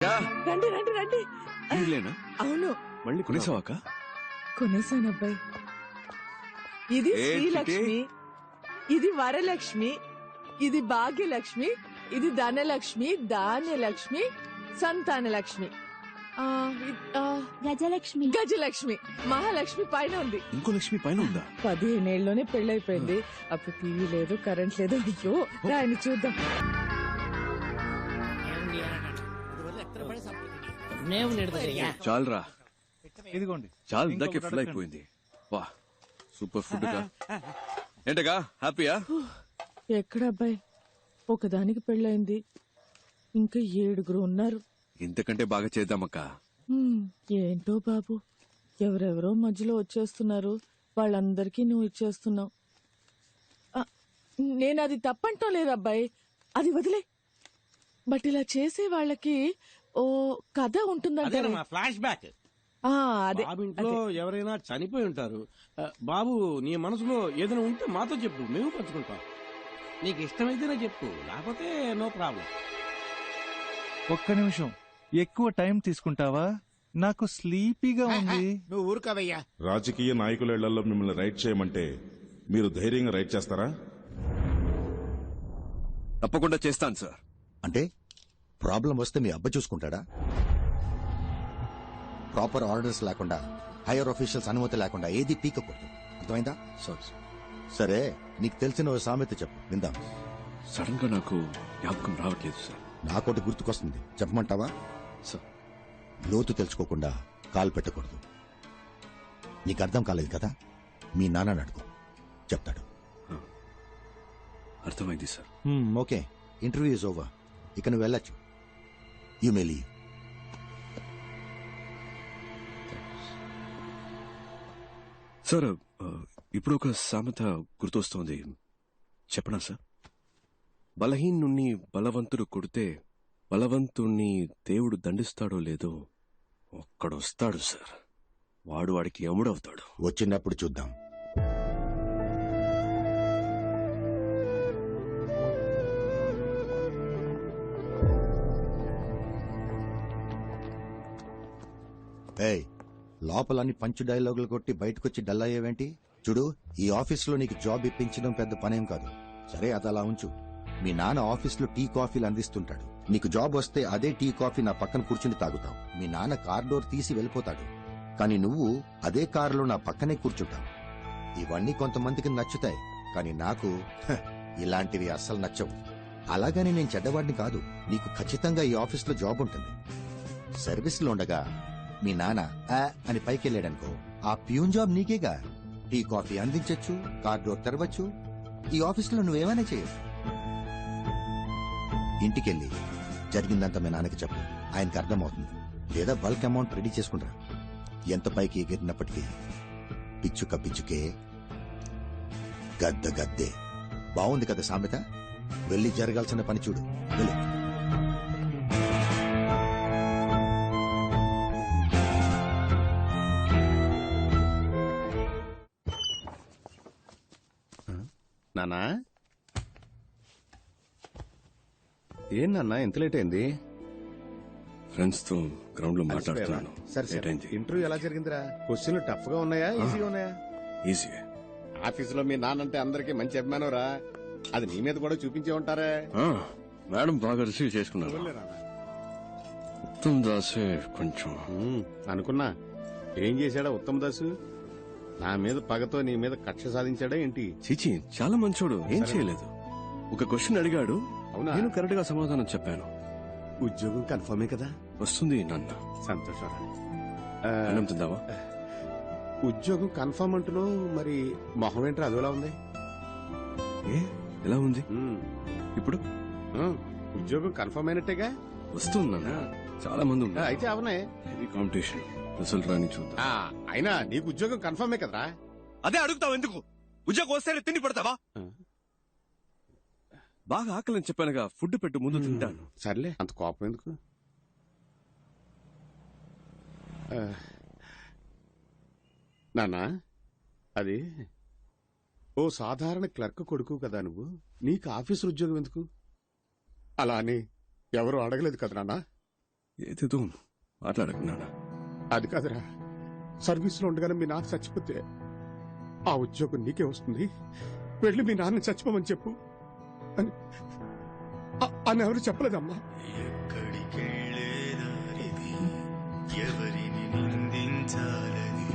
రండి రండి రండి. వీళ్ళేనా? అవును, మళ్ళీ కొనేసావాక? కొనేసాను అబ్బాయి. ఇది ఏ శ్రీలక్ష్మి, ఇది వరలక్ష్మి, ఇది భాగ్యలక్ష్మి, ఇది ధనలక్ష్మి, ధాన్యలక్ష్మి, సంతానలక్ష్మి, గజలక్ష్మి. గజలక్ష్మి, మహాలక్ష్మి పైన ఉంది. ఇంకో లక్ష్మి పైన ఉందా? 15 ఏళ్ళలోనే పెళ్ళైపోయింది. అప్పుడు టీవీ లేదు, కరెంట్ లేదు. అయ్యో ఆయన చూద్దాం. చాలరా, ఇదిగోండి. చాలు. ఇందాకే ఫుల్ అయిపోయింది. వా, సూపర్ ఫుడ్ గా. ఏంటగా హ్యాపీయా? ఎక్కడ అబ్బాయి, ఒకదానికి పెళ్ళైంది, ఇంకా 7 ఉన్నారు. ఇంతకంటే బాగా చేద్దామక్క. ఏంటో బాబు, ఎవరెవరో మధ్యలో వచ్చేస్తున్నారు. వాళ్ళందరికీ నువ్వు ఇచ్చేస్తున్నావు. నేను అది తప్పంటం లేదు అబ్బాయి, అది వదిలే. బట్ ఇలా చేసే వాళ్ళకి ఓ కథ ఉంటుందంటే. Flash back. అదే బాబు ఇంట్లో ఎవరైనా చనిపోయి ఉంటారు. బాబు, నీ మనసులో ఏదైనా ఉంటే మాతో చెప్పు, మేము పంచుకుంటాం. నీకు ఇష్టమైతేనే చెప్పు, లేకపోతే నో ప్రాబ్లం. ఒక్క నిమిషం, ఎక్కువ టైం తీసుకుంటావా? నాకు స్లీపీగా ఉంది. నువ్వు ఊరుకోవయ్యా. రాజకీయ నాయకుల ఇళ్లలో మిమ్మల్ని రైడ్ చేయమంటే మీరు ధైర్యంగా రైడ్ చేస్తారా? తప్పకుండా చేస్తాను సార్. అంటే ప్రాబ్లం వస్తే మీ అబ్బ చూసుకుంటాడా? ప్రాపర్ ఆర్డర్స్ లేకుండా, హైయర్ ఆఫీషియల్స్ అనుమతి లేకుండా ఏది పీకకూడదు, అర్థమైందా? సరే, నీకు తెలిసిన ఓ సామెత చెప్పు, విందాం. సడన్ గా నాకు జ్ఞాపకం రావట్లేదు సార్. నాకోటి గుర్తుకొస్తుంది, చెప్పమంటావా? సార్, లోతు తెలుసుకోకుండా కాలు పెట్టకూడదు. నీకు అర్థం కాలేదు కదా, మీ నాన్నని అడుగు, చెప్తాడు. అర్థమైంది sir. Okay, interview is over. ఇక నువ్వు వెళ్ళొచ్చు. You may leave. సార్, ఇప్పుడు ఒక సామెత గుర్తొస్తోంది, చెప్పనా సార్? బలహీనుణ్ణి బలవంతుడు కొడితే బలవంతుణ్ణి దేవుడు దండిస్తాడో లేదో ఒక్కడొస్తాడు సార్, వాడు వాడికి యముడవుతాడు. వచ్చినప్పుడు చూద్దాం. ఏయ్, లోపలని పంచు డైలాగులు కొట్టి బయటకొచ్చి డల్ అయ్యేవేంటి? చూడు, ఈ ఆఫీసులో నీకు జాబ్ ఇప్పించడం పెద్ద పనేం కాదు. సరే, అది అలా ఉంచు. మీ నాన్న ఆఫీసులో టీ కాఫీలు అందిస్తుంటాడు. నీకు జాబ్ వస్తే అదే టీ కాఫీ నా పక్కన కూర్చుని తాగుతావు. మీ నాన్న కార్ డోర్ తీసి వెళ్ళిపోతాడు, కానీ నువ్వు అదే కారులో నా పక్కనే కూర్చుంటావు. ఇవన్నీ కొంతమందికి నచ్చుతాయి, కానీ నాకు ఇలాంటివి అస్సలు నచ్చవు. అలాగని నేను చెడ్డవాడిని కాదు. నీకు ఖచ్చితంగా ఈ ఆఫీసులో జాబ్ ఉంటుంది. సర్వీస్లో ఉండగా మీ నాన్న అని పైకెళ్ళాడనుకో, ఆ ప్యూన్ జాబ్ నీకేగా. టీ కాఫీ అందించచ్చు, కార్ డోర్ తెరవచ్చు. ఈ ఆఫీసులో నువ్వేమైనా చేయొచ్చు. ఇంటికెళ్ళి జరిగిందంతా మీ నాన్నకి చెప్పు, ఆయనకి అర్థమవుతుంది. లేదా బల్క్ అమౌంట్ రెడీ చేసుకుంటా. ఎంత పైకి ఎగిరినప్పటికీ పిచ్చుక పిచ్చుకే, గద్ద గద్దే. బాగుంది కదా సామెత? వెళ్ళి జరగాల్సిన పని చూడు, వెళ్ళు. నానా, ఏం నాన్న ఇంత లేట్ అయింది? ఫ్రెండ్స్ తో గ్రౌండ్ లో మాట్లాడుతున్నాను. సరే, ఇంటర్వ్యూ ఎలా జరిగిందిరా? క్వశ్చన్లు టఫ్ గా ఉన్నాయా, ఈజీగా ఉన్నాయా? ఈజీ. ఆఫీసులో మీ నాన్నంటే అందరికి మంచి అభిమానం రా. అది నీ మీద కూడా చూపించే ఉంటారే. మేడం బాగా రిసీవ్ చేసుకున్నారు. ఉత్తమ్ దాసే కొంచెం అనుకున్నా. ఏం చేశాడా ఉత్తమ్ దాసు? నా మీద పగతో నీ మీద కక్ష సాధించాడా ఏంటి? చిచి, చాలా మంచోడు, ఏం చేయలేదు. ఒక క్వశ్చన్ అడిగాడు, అవునా? నేను కరెక్ట్ గా సమాధానం చెప్పాను. ఉద్యోగం కన్ఫర్మే కదా? వస్తుంది నాన్న. సంతోషం. అన్నం తిందావా? ఉద్యోగం కన్ఫర్మ్ అంటున్నావు, మరి మొహం ఏంట్రా అదోలా ఉంది? ఏ, ఎలా ఉంది ఇప్పుడు? ఉద్యోగం కన్ఫర్మ్ అయినట్టేగా? వస్తుంది నాన్న, చాలా మంది ఉన్నారు. అయితే అవునే, హెవీ కాంపిటీషన్. రిజల్ట్ రాని చూద్దాం. అయినా నీకు ఉద్యోగం కన్ఫర్మే కదరా? అదే అడుగుతావు ఎందుకు? ఉద్యోగం వస్తేనే తిండి పడతావా? బాగా ఆకలని చెప్పానుగా, ఫుడ్ పెట్టు, ముందు తింటాను. సర్లే, అంత కోపం ఎందుకు? నాన్నా, అది ఓ సాధారణ క్లర్క్ కొడుకు కదా నువ్వు. నీకు ఆఫీసు ఉద్యోగం ఎందుకు? అలా అని ఎవరు అడగలేదు కదా నాన్న. ఏదేదో మాట్లాడకున్నానా? అది కాదురా, సర్వీస్లో ఉండగానే మీ నాన్న చచ్చిపోతే ఆ ఉద్యోగం నీకే వస్తుంది, వెళ్ళి మీ నాన్న చచ్చిపోమని చెప్పు అని అని ఎవరు చెప్పలేదమ్మా. ఎక్కడికెళ్ళేదారిది, ఎవరిని నిందించాలని,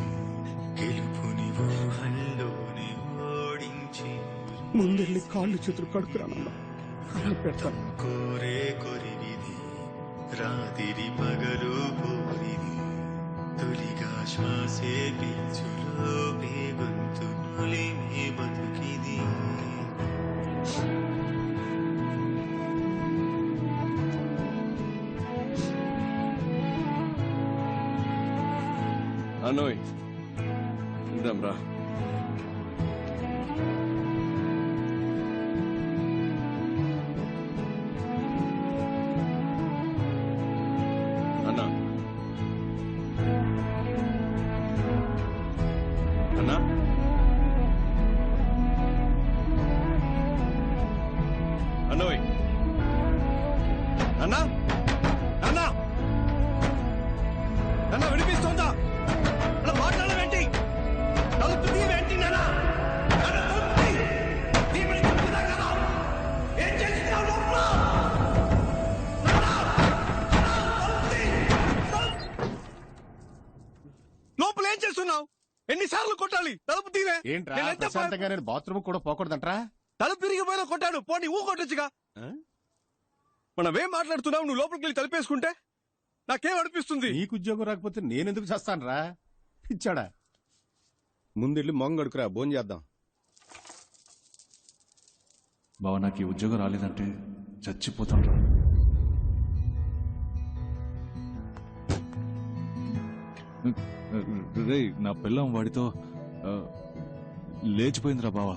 గెలుపుని ఊహల్లోనే ఓడించి ముందెళ్ళి కాళ్ళు చేతులు కడుక్కురానమ్మా, అన్నం పెడతాను. కోరే కొరివిది, రాతిరి పగలు కోరిది, తొలిగా శ్వాసే పీల్చులో గొంతు నులిమే బతుకిది. అన్నోయ్ ఇందాం రా. అన్నా అన్నా అన్నోయ్ అన్నా అన్నా అన్నా వినిపిస్తోందా? అలా మాట్లాడవేంటి? తలుపు తీయవేంటి నాన్న? నాన్న, తలుపు తీ. తీయమని చెప్తున్నా కదా. ఏం చేస్తున్నావు లోపల? నాన్న, తలుపు తీ. లోపల ఏం చేస్తున్నావు? ఎన్నిసార్లు కొట్టాలి? తలుపు తీవే. ఏంట్రా నేను ఎంత ప్రశాంతంగా నేను బాత్రూమ్ కూడా పోకూడదంట్రా? తలుపు తిరిగిపోయినా కొట్టాడు. పోనీ ఊ కొట్టొచ్చుగా. మనమేం మాట్లాడుతున్నావు? నువ్వు లోపలికి వెళ్ళి తలుపేసుకుంటే నాకేం అనిపిస్తుంది? నీకు ఉద్యోగం రాకపోతే నేనెందుకు చేస్తానురా? ఇచ్చాడా? ముందెళ్ళి మొంగడుకురా, భోజనం చేద్దాం. బావ నాకు ఈ ఉద్యోగం రాలేదంటే చచ్చిపోతాను రా. రే నా పిల్లం వాడితో లేచిపోయిందిరా బావా.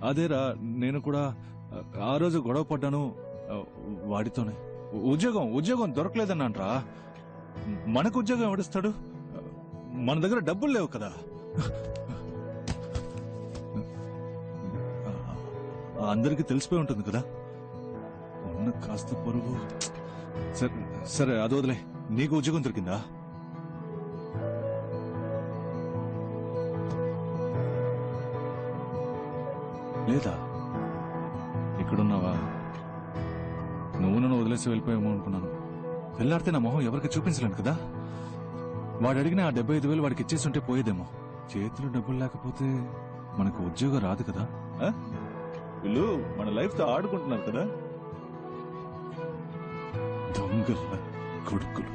అదేరా నేను కూడా ఆ రోజు గొడవ పడ్డాను వాడితోనే. ఉద్యోగం దొరకలేదన్నాన్రా. మనకు ఉద్యోగం ఎవడిస్తాడు? మన దగ్గర డబ్బులు లేవు కదా. అందరికీ తెలిసిపోయి ఉంటుంది కదా ఉన్న కాస్త పొరుగు. సరే అది వదిలే. నీకు ఉద్యోగం దొరికిందా? లేదా? ఇక్కడున్నావా? నువ్వు నన్ను వదిలేసి వెళ్ళిపోయామో అనుకున్నాను. వెళ్ళాడితే నా మొహం ఎవరికి చూపించలేను కదా. వాడు అడిగిన ఆ 75,000 వాడికి ఇచ్చేస్తుంటే పోయేదేమో. చేతిలో డబ్బులు లేకపోతే మనకు ఉద్యోగం రాదు కదా. వీళ్ళు మన లైఫ్ తో ఆడుకుంటున్నారు కదా. దొంగల కొడుకులు.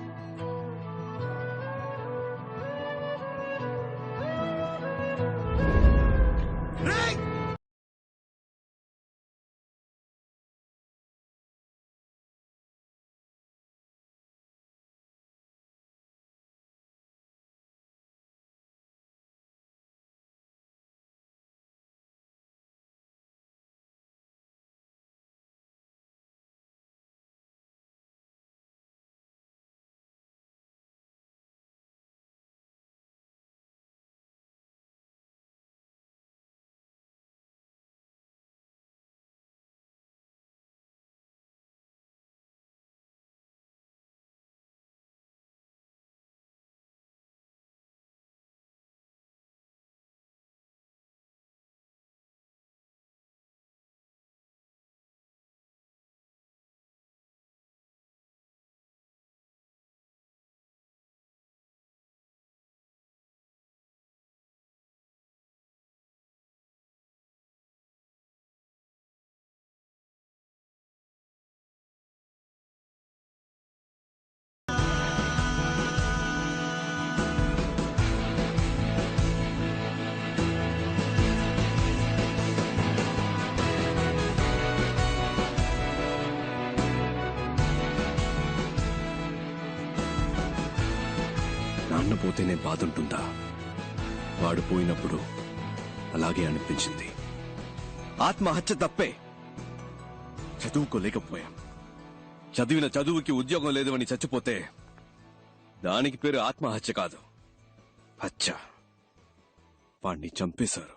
నాన్న పోతేనే బాధ ఉంటుందా? వాడు పోయినప్పుడు అలాగే అనిపించింది. ఆత్మహత్య తప్పే. చదువుకోలేకపోయాం. చదివిన చదువుకి ఉద్యోగం లేదు అని చచ్చిపోతే దానికి పేరు ఆత్మహత్య కాదు, హత్య. వాణ్ణి చంపేశారు.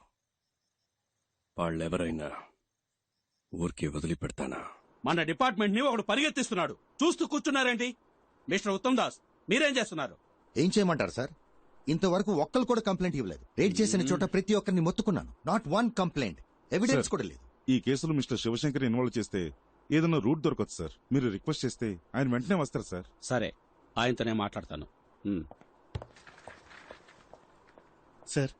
వాళ్ళెవరైనా ఊరికే వదిలిపెడతానా? మన డిపార్ట్మెంట్ ని ఒకడు పరిగెత్తిస్తున్నాడు. చూస్తూ కూర్చున్నారేంటి? మిస్టర్ ఉత్తమ్ దాస్ మీరేం చేస్తున్నారు? ఏం చేయమంటారు సార్? ఇంతవరకు ఒక్కరు కూడా కంప్లైంట్ ఇవ్వలేదు. రేడ్ చేసిన చోట ప్రతి ఒక్కరిని మొత్తుకున్నాను. Not one complaint. ఎవిడెన్స్ కూడా లేదు. ఈ కేసులో మిస్టర్ శివశంకర్ ఇన్వాల్వ్ చేస్తే ఏదైనా రూట్ దొరకదు సార్. మీరు రిక్వెస్ట్ చేస్తే ఆయన వెంటనే వస్తారు సార్. సరే, ఆయనతోనే మాట్లాడతాను. సార్,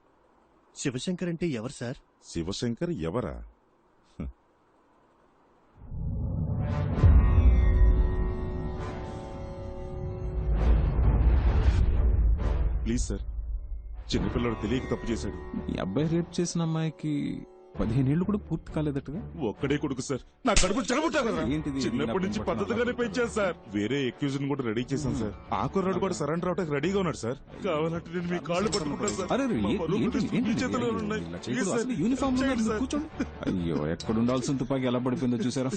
శివశంకర్ అంటే ఎవరు సార్? శివశంకర్ ఎవరా? ప్లీజ్ సార్, చిన్నపిల్లడు తెలియక తప్పు చేశాడు. ఈ అబ్బాయి రేప్ చేసిన అమ్మాయికి 15 ఏళ్ళు కూడా పూర్తి కాలేదట్టుగా. ఒక్కడే కొడుకు సార్. నా కడుపు చెడగొట్టారు కదా. ఏంటిది? చిన్నప్పటి నుంచి పద్ధతిగానే పెంచాను సార్. వేరే ఎక్యూజ్ కూడా రెడీ చేశాను సార్. ఆ కుర్రాడు కూడా సరెండర్ అవడానికి రెడీగా ఉన్నాడు సార్. కావాలంటే నేను మీ కాళ్ళు పట్టుకుంటాను సార్. అరే, మా పరువు ప్రతిష్టలు మీ చేతిలో ఉన్నాయి. ఇలా ప్లీజ్ చేయకూడదు. సార్. అసలు యూనిఫామ్ లో చేయండి ఉంది, సార్. కూర్చోండి. అయ్యో, ఎక్కడ ఉండాల్సిన తుపాకీ ఎలా పడిపోయిందో చూసారా?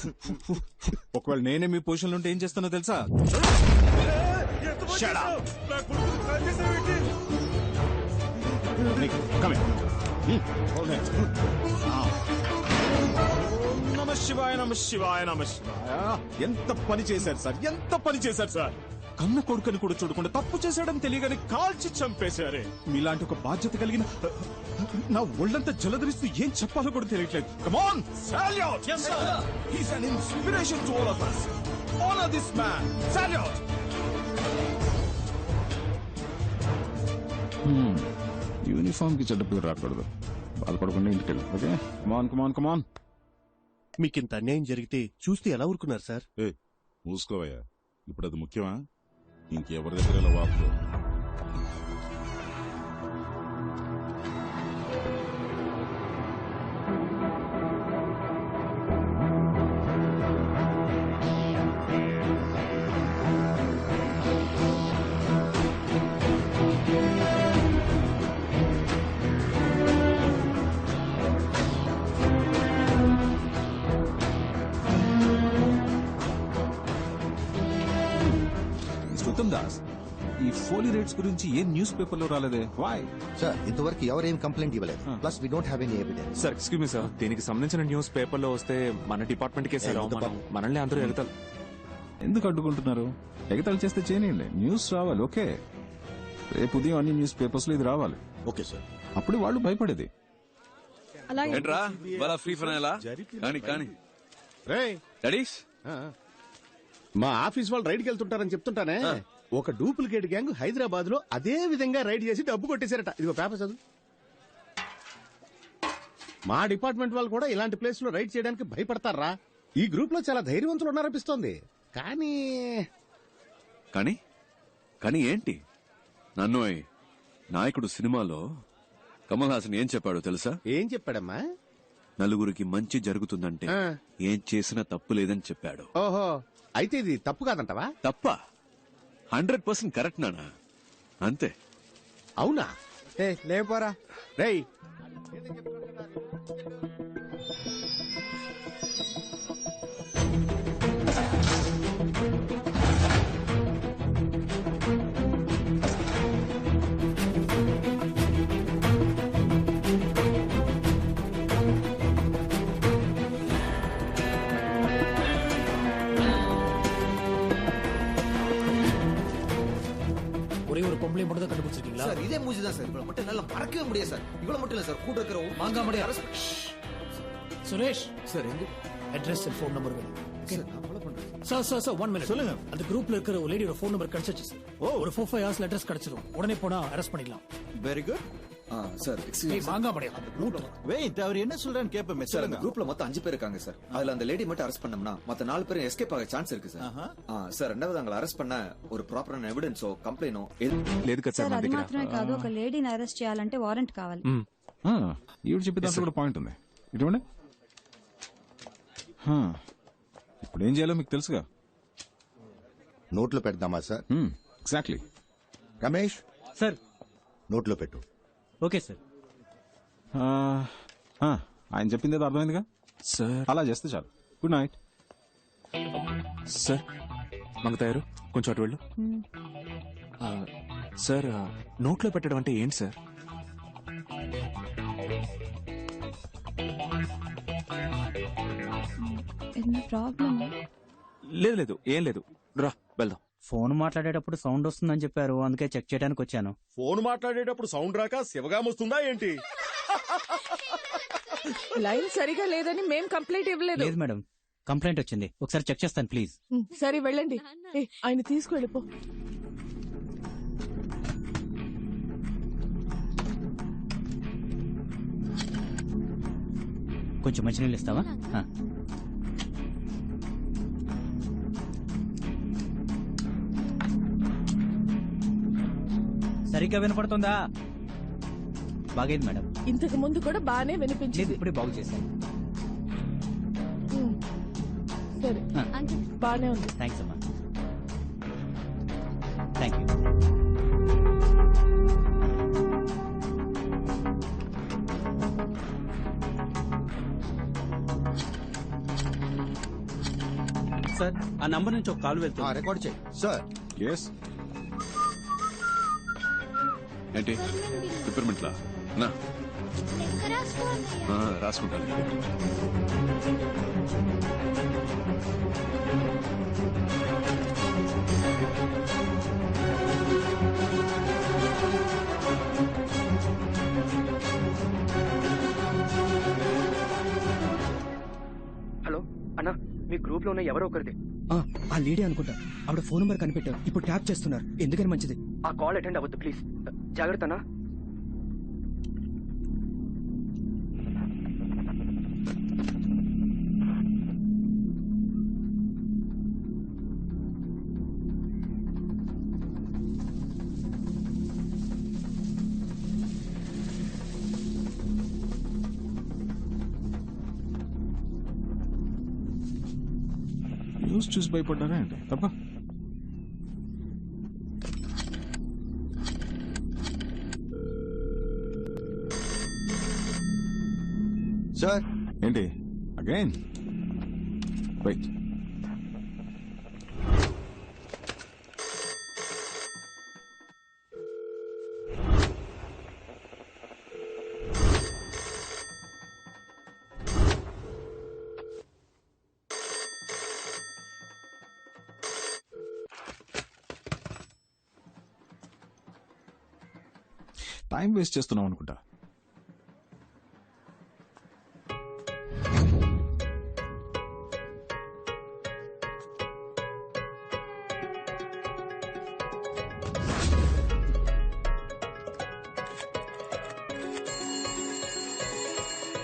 ఒకవేళ నేనే మీ పొజిషన్ లో ఉంటే ఏం చేస్తానో తెలుసా? ఎంతమంది చేశావు? నా కొడుకుని కాల్ చేశావేంటి? నమ శివాయ, నమ శివాయ, నమ శివాయ. ఎంత పని చేశారు సార్, ఎంత పని చేశారు సార్. కన్న కొడుకుని కూడా చూడకుండా తప్పు చేశాడని తెలియగానే కాల్చి చంపేశారే. మీలాంటి ఒక బాధ్యత కలిగిన నా ఒళ్ళంతా జలధరిస్తూ ఏం చెప్పాలో కూడా తెలియట్లేదు. Come on, salute! Yes, sir. He's an inspiration to all of us. Honor this man. Salute! Uniform కి చెడ్డ పేరు రాకూడదు. బాధపడకుండా ఇంటికి వెళ్ళి. ఓకే, కమాన్ కమాన్ కమాన్. మీకింత అన్యాయం జరిగితే చూస్తే ఎలా ఊరుకున్నారు సార్? ఏ మూసుకోవయ్యా, ఇప్పుడు అది ముఖ్యమా? ఇంకెవరి దగ్గర ఇలా వాపు. ఉత్తమ్ దాస్, ఈ ఫోలీ రేట్స్ గురించి ఏ న్యూస్ పేపర్ లో రాలేదే? వై? సార్, ఇంతవరకు ఎవరేం కంప్లైంట్ ఇవ్వలేదు. Plus we don't have any evidence. Sir, excuse me sir, దీనికి సంబంధించిన న్యూస్ పేపర్ లో వస్తే మన డిపార్ట్మెంట్ కే సార్ అవమానం. మనల్ని అందరూ ఎగతాలు. ఎందుకు అడ్డుకుంటున్నారు? ఎగతాళి చేస్తే చేయనియండి, న్యూస్ రావాలి. ఓకే, రేపు ఉదయం అన్ని న్యూస్ పేపర్స్ లో ఇది రావాలి. Okay sir. అప్పుడు వాళ్ళు భయపడేది. ఏంట్రా బాలా ఫ్రీ ఫైనలా? కానీ కానీ డాడీస్, మా ఆఫీస్ వాళ్ళు రైడ్కి వెళ్తుంటారని చెప్తుంటానే. ఒక డూప్లికేట్ గ్యాంగ్ హైదరాబాద్ లో అదే విధంగా రైడ్ చేసి డబ్బు కొట్టేశారట. ఇదిగో పేపర్ చదువు. మా డిపార్ట్మెంట్ వాళ్ళు కూడా ఇలాంటి ప్లేస్ లో రైడ్ చేయడానికి భయపడతారా? ఈ గ్రూప్ లో చాలా ధైర్యవంతులు ఉన్నారనిపిస్తోంది. కానీ కానీ కానీ ఏంటి? నన్ను నాయకుడు సినిమాలో కమల్ హాసన్ ఏం చెప్పాడో తెలుసా? ఏం చెప్పాడమ్మా? నలుగురికి మంచి జరుగుతుందంటే ఆ. ఏం చేసినా తప్పు లేదని చెప్పాడు. ఓహో, అయితే ఇది తప్పు కాదంటవా? తప్ప 100% కరెక్ట్ నానా, అంతే. అవునా? లేపోరా రేయ్. ஒரே ஒரு பொம்பளை மட்டும் தான் கண்டுபிடிச்சிருக்கீங்களா? சார், இதே மூஞ்சி தான் சார். இவ்வளவு மட்டும் என்னால மறக்கவே முடியாது சார். இவ்வளவு மட்டும் இல்ல சார், கூட இருக்கிற மாங்காமடி சுரேஷ் சார், எங்க அட்ரஸ் அண்ட் ஃபோன் நம்பர் வேணும். சார், நான் ஃபாலோ பண்றேன். சார் 1 மினிட் சொல்லுங்க. அந்த குரூப்ல இருக்கிற ஒரு லேடியோட ஃபோன் நம்பர் கிடைச்சிச்சு சார். ஒரு 4-5 ஹவர்ஸ்ல அட்ரஸ் கிடைச்சிரும். உடனே போனா அரெஸ்ட் பண்ணிடலாம். Very good. Sir, excuse Mangamadi wait, அவர் என்ன சொல்றான்னு கேப்பமே சார். அந்த குரூப்ல மொத்தம் 5 பேர் இருக்காங்க சார். அதுல அந்த லேடி மட்டும் அரெஸ்ட் பண்ணோம்னா மத்த 4 பேரும் எஸ்கேப் ஆக சான்ஸ் இருக்கு சார். సార్, రెండవది అంగళ అరెస్ట్ పన్న ఒక ప్రాపర్ ఎవిడెన్స్ కంప్లైంట్ లేదు కదా సార్, సార్, మన అది దగ్గర. మాత్రమే కాదు, ఒక లేడీని అరెస్ట్ చేయాలంటే వారెంట్ కావాలి. ఈవిడ చెప్పే దాంట్లో కూడా పాయింట్ ఉంది. ఇటువంటి ఇప్పుడు ఏం చేయాలో మీకు తెలుసుగా. నోట్లో పెడదామా సార్? ఎగ్జాక్ట్లీ. రమేష్ సార్, నోట్లో పెట్టు. Okay sir. ఆయన చెప్పింది ఏదో అర్థమైందిగా సార్, అలా చేస్తే చాలు. Good night sir. మంగ తయారు, కొంచెం అటు వెళ్ళు. సార్, నోట్లో పెట్టడం అంటే ఏంటి సార్? ప్రాబ్లం లేదు లేదు, ఏం లేదు, రా వెళ్దాం. ఫోన్ మాట్లాడేటప్పుడు సౌండ్ వస్తుందని చెప్పారు, అందుకే చెక్ చేయడానికి వచ్చాను. ఫోన్ మాట్లాడేటప్పుడు సౌండ్ రాక శివగాం వస్తుందా ఏంటి? లైన్ సరిగా లేదని మేం కంప్లైంట్ ఇవ్వలేదు. లేదు మేడం, కంప్లైంట్ వచ్చింది, ఒకసారి చెక్ చేస్తాను ప్లీజ్. సరే వెళ్ళండి. ఆయన తీసుకువెళ్ళిపో. కొంచెం మంచినీళ్ళు ఇస్తావా? సరిగ్గా వినపడుతుందా? బాగైంది మేడం. ఇంతకు ముందు కూడా బానే వినిపించింది. ఇప్పుడే బాగు చేశాను. సరే బానే ఉంది. థ్యాంక్స్ అమ్మా. Thank you. సార్ ఆ నంబర్ నుంచి ఒక కాల్ వెళ్తా. రికార్డ్ చేయి సార్. ఎస్ ఏంటి రిపేర్మెంట్లా నా రాసుకుంటాను. హలో అన్నా, మీ గ్రూప్ లో ఉన్న ఎవరో ఒకరిది. ఆ లేడీ అనుకుంటా. ఆవిడ ఫోన్ నెంబర్ కనిపెట్టారు, ఇప్పుడు ట్యాప్ చేస్తున్నారు. ఎందుకని మంచిది. ఆ కాల్ అటెండ్ అవ్వద్దు ప్లీజ్. జాగ్రత్తనా. న్యూస్ చూసి భయపడ్డారా అండి? తప్ప సార్. ఏంటి అగైన్? వెయిట్. టైం వేస్ట్ చేస్తున్నాం అనుకుంటా.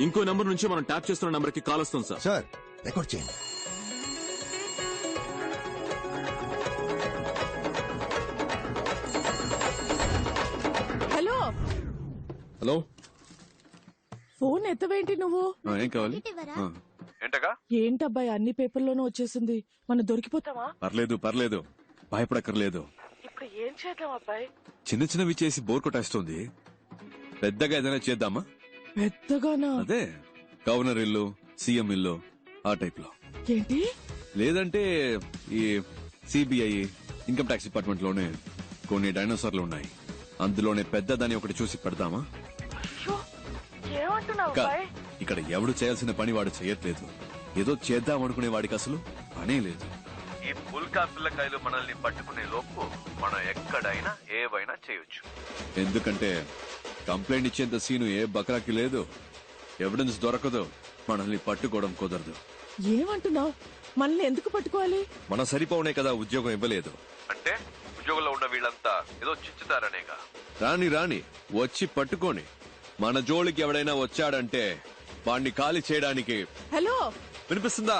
ఇంకో నంబర్ నుంచి మనం ట్యాప్ చేస్తున్న నంబర్ కి కాల్ వస్తుంది సార్. సార్ రికార్డ్ చేయండి. హలో హలో, ఫోన్ ఎత్తవేంటి నువ్వు? ఏం కావాలి? ఏంటగా? ఏంటబ్బాయి అన్ని పేపర్లోనూ వచ్చేసింది, మనం దొరికిపోతావా? పర్లేదు పర్లేదు, భయపడక్కర్లేదు. ఇప్పుడు ఏం చేద్దాం అబ్బాయి? చిన్న చిన్నవి చేసి బోర్ కొట్టేస్తుంది. పెద్దగా ఏదైనా చేద్దామా? పెద్దగానా? అదే గవర్నర్ ఇల్లు, సీఎం ఇల్లు, ఆ టైప్ లో. ఏంటి? లేదంటే ఈ సిబిఐ, ఇన్కమ్ ట్యాక్స్ డిపార్ట్మెంట్ లోనే కొన్ని డైనోసార్లు ఉన్నాయి, అందులోనే పెద్దదాన్ని ఒకటి చూసి పెడదామా? ఇక్కడ ఎవడు చేయాల్సిన పని వాడు చేయట్లేదు, ఏదో చేద్దాం అనుకునే వాడికి అసలు పనే లేదు. ఈ పుల్కా పిల్లకాయలు మనల్ని పట్టుకునే లోపు మనం ఎక్కడైనా ఏవైనా చేయొచ్చు. ఎందుకంటే కంప్లైంట్ ఇచ్చేంత సీను ఏ బకరాకి లేదు, ఎవిడెన్స్ దొరకదు, మనల్ని పట్టుకోవడం కుదరదు. ఏమంటున్నావు? మనల్ని ఎందుకు పట్టుకోవాలి? మన సరిపోనే కదా ఉద్యోగం ఇవ్వలేదు అంటే, ఉద్యోగంలో ఉన్న వీళ్ళంతా ఏదో చిచ్చుతారనేగా. రాని రాని వచ్చి పట్టుకోని, మన జోలికి ఎవడైనా వచ్చాడంటే వాడిని ఖాళీ చేయడానికి. హలో వినిపిస్తుందా?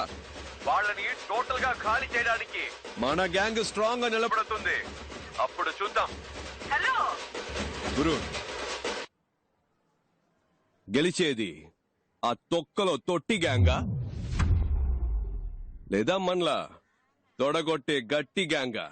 వాళ్ళని టోటల్ గా ఖాళీ చేయడానికి మన గ్యాంగ్ స్ట్రాంగ్ గా నిలబడుతుంది. అప్పుడు చూద్దాం. హలో గురు, గెలిచేది ఆ తొక్కలో తొట్టి గ్యాంగా లేదా మనలా తొడగొట్టే గట్టి గ్యాంగా?